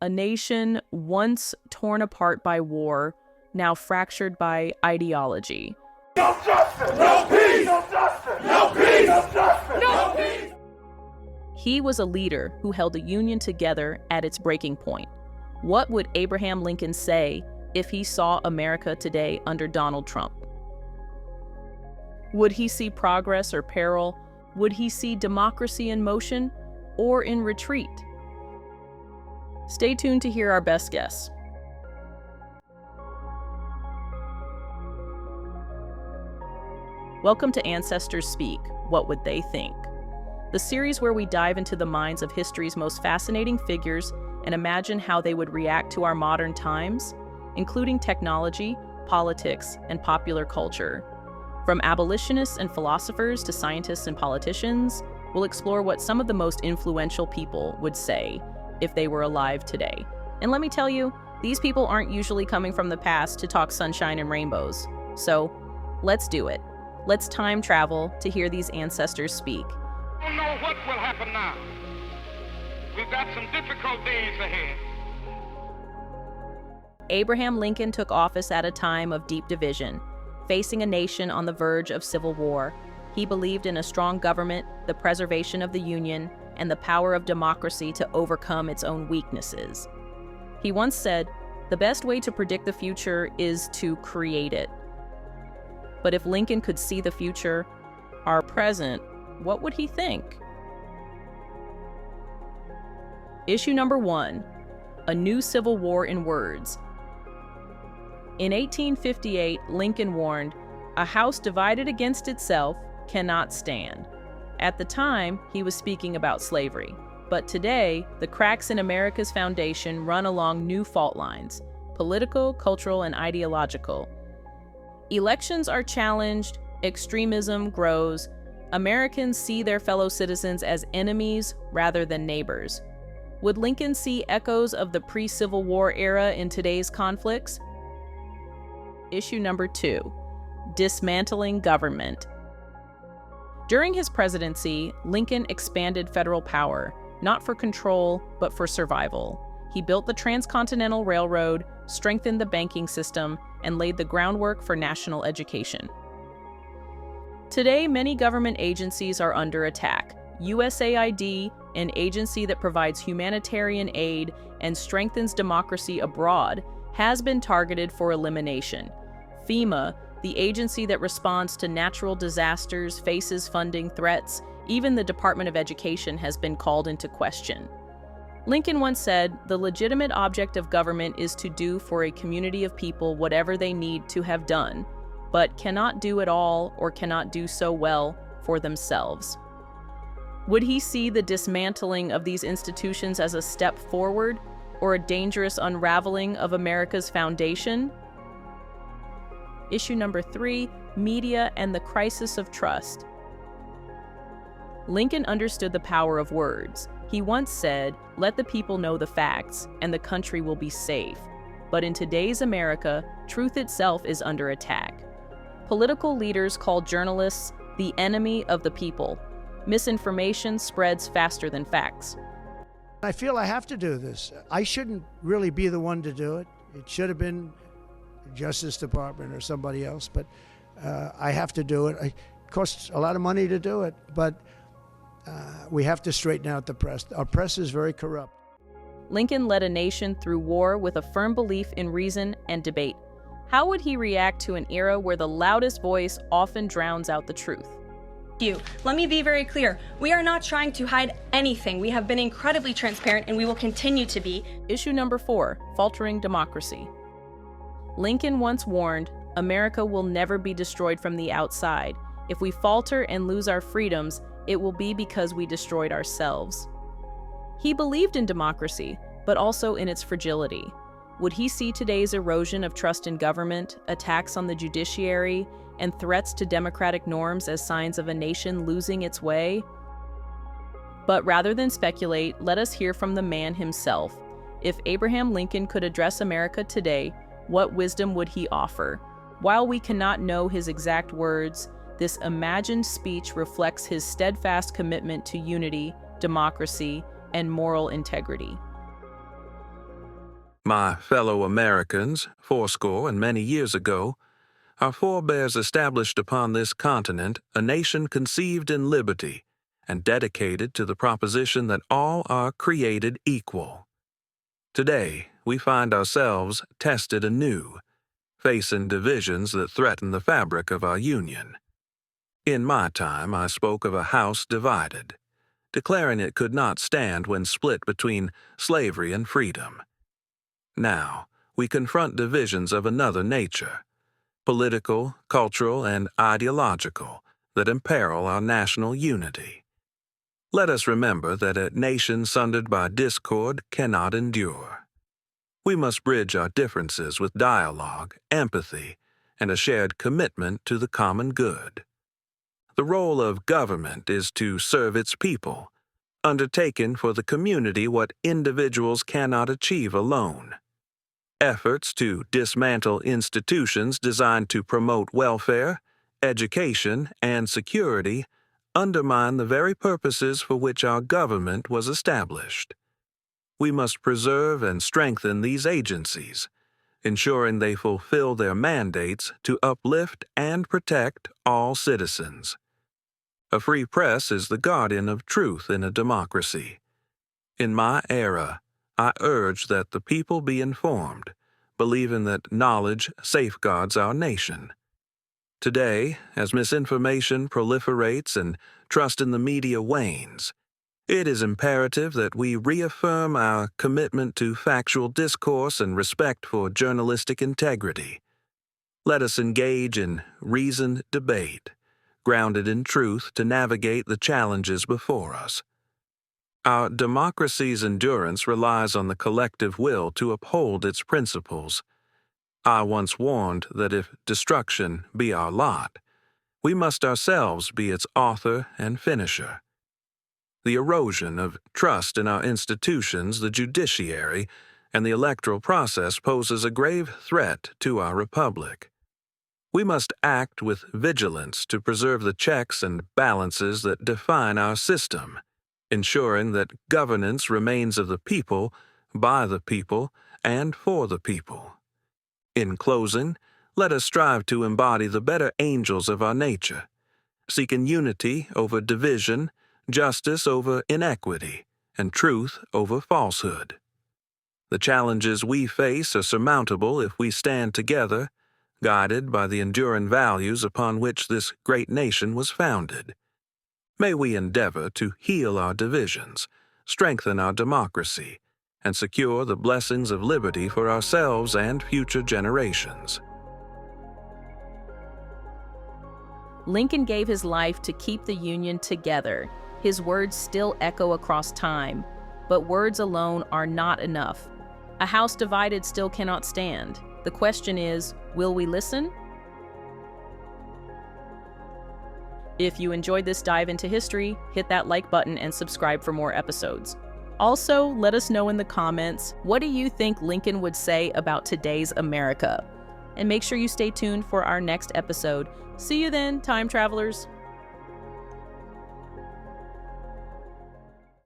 A nation once torn apart by war, now fractured by ideology. No justice! No peace! No justice! No peace! No justice! No peace! He was a leader who held the Union together at its breaking point. What would Abraham Lincoln say if he saw America today under Donald Trump? Would he see progress or peril? Would he see democracy in motion or in retreat? Stay tuned to hear our best guess. Welcome to Ancestors Speak, What Would They Think? The series where we dive into the minds of history's most fascinating figures and imagine how they would react to our modern times, including technology, politics, and popular culture. From abolitionists and philosophers to scientists and politicians, we'll explore what some of the most influential people would say if they were alive today. And let me tell you, these people aren't usually coming from the past to talk sunshine and rainbows. So, let's do it. Let's time travel to hear these ancestors speak. I don't know what will happen now. We've got some difficult days ahead. Abraham Lincoln took office at a time of deep division, facing a nation on the verge of civil war. He believed in a strong government, the preservation of the Union, and the power of democracy to overcome its own weaknesses. He once said, "The best way to predict the future is to create it." But if Lincoln could see the future, our present, what would he think? Issue number 1, A New Civil War in Words. In 1858, Lincoln warned, "A house divided against itself cannot stand." At the time, he was speaking about slavery. But today, the cracks in America's foundation run along new fault lines: political, cultural, and ideological. Elections are challenged, extremism grows, Americans see their fellow citizens as enemies rather than neighbors. Would Lincoln see echoes of the pre-Civil War era in today's conflicts? Issue number 2, Dismantling Government. During his presidency, Lincoln expanded federal power, not for control, but for survival. He built the Transcontinental Railroad, strengthened the banking system, and laid the groundwork for national education. Today, many government agencies are under attack. USAID, an agency that provides humanitarian aid and strengthens democracy abroad, has been targeted for elimination. FEMA, the agency that responds to natural disasters, faces funding threats. Even the Department of Education has been called into question. Lincoln once said, "The legitimate object of government is to do for a community of people whatever they need to have done, but cannot do it all or cannot do so well for themselves." Would he see the dismantling of these institutions as a step forward or a dangerous unraveling of America's foundation? Issue number 3, Media and the Crisis of Trust. Lincoln understood the power of words. He once said, "Let the people know the facts, and the country will be safe." But in today's America, truth itself is under attack. Political leaders call journalists the enemy of the people. Misinformation spreads faster than facts. I feel I have to do this. I shouldn't really be the one to do it. It should have been the Justice Department or somebody else, but I have to do it. It costs a lot of money to do it, but we have to straighten out the press. Our press is very corrupt. Lincoln led a nation through war with a firm belief in reason and debate. How would he react to an era where the loudest voice often drowns out the truth? Let me be very clear. We are not trying to hide anything. We have been incredibly transparent, and we will continue to be. Issue number 4, Faltering Democracy. Lincoln once warned, "America will never be destroyed from the outside. If we falter and lose our freedoms, it will be because we destroyed ourselves." He believed in democracy, but also in its fragility. Would he see today's erosion of trust in government, attacks on the judiciary, and threats to democratic norms as signs of a nation losing its way? But rather than speculate, let us hear from the man himself. If Abraham Lincoln could address America today, what wisdom would he offer? While we cannot know his exact words, this imagined speech reflects his steadfast commitment to unity, democracy, and moral integrity. My fellow Americans, fourscore and many years ago, our forebears established upon this continent a nation conceived in liberty and dedicated to the proposition that all are created equal. Today, we find ourselves tested anew, facing divisions that threaten the fabric of our Union. In my time, I spoke of a house divided, declaring it could not stand when split between slavery and freedom. Now, we confront divisions of another nature, political, cultural, and ideological, that imperil our national unity. Let us remember that a nation sundered by discord cannot endure. We must bridge our differences with dialogue, empathy, and a shared commitment to the common good. The role of government is to serve its people, undertaking for the community what individuals cannot achieve alone. Efforts to dismantle institutions designed to promote welfare, education, and security undermine the very purposes for which our government was established. We must preserve and strengthen these agencies, ensuring they fulfill their mandates to uplift and protect all citizens. A free press is the guardian of truth in a democracy. In my era, I urge that the people be informed, believing that knowledge safeguards our nation. Today, as misinformation proliferates and trust in the media wanes, it is imperative that we reaffirm our commitment to factual discourse and respect for journalistic integrity. Let us engage in reasoned debate, grounded in truth to navigate the challenges before us. Our democracy's endurance relies on the collective will to uphold its principles. I once warned that if destruction be our lot, we must ourselves be its author and finisher. The erosion of trust in our institutions, the judiciary, and the electoral process poses a grave threat to our republic. We must act with vigilance to preserve the checks and balances that define our system, ensuring that governance remains of the people, by the people, and for the people. In closing, let us strive to embody the better angels of our nature, seeking unity over division, justice over inequity, and truth over falsehood. The challenges we face are surmountable if we stand together, guided by the enduring values upon which this great nation was founded. May we endeavor to heal our divisions, strengthen our democracy, and secure the blessings of liberty for ourselves and future generations. Lincoln gave his life to keep the Union together. His words still echo across time, but words alone are not enough. A house divided still cannot stand. The question is, will we listen? If you enjoyed this dive into history, hit that like button and subscribe for more episodes. Also, let us know in the comments, what do you think Lincoln would say about today's America? And make sure you stay tuned for our next episode. See you then, time travelers.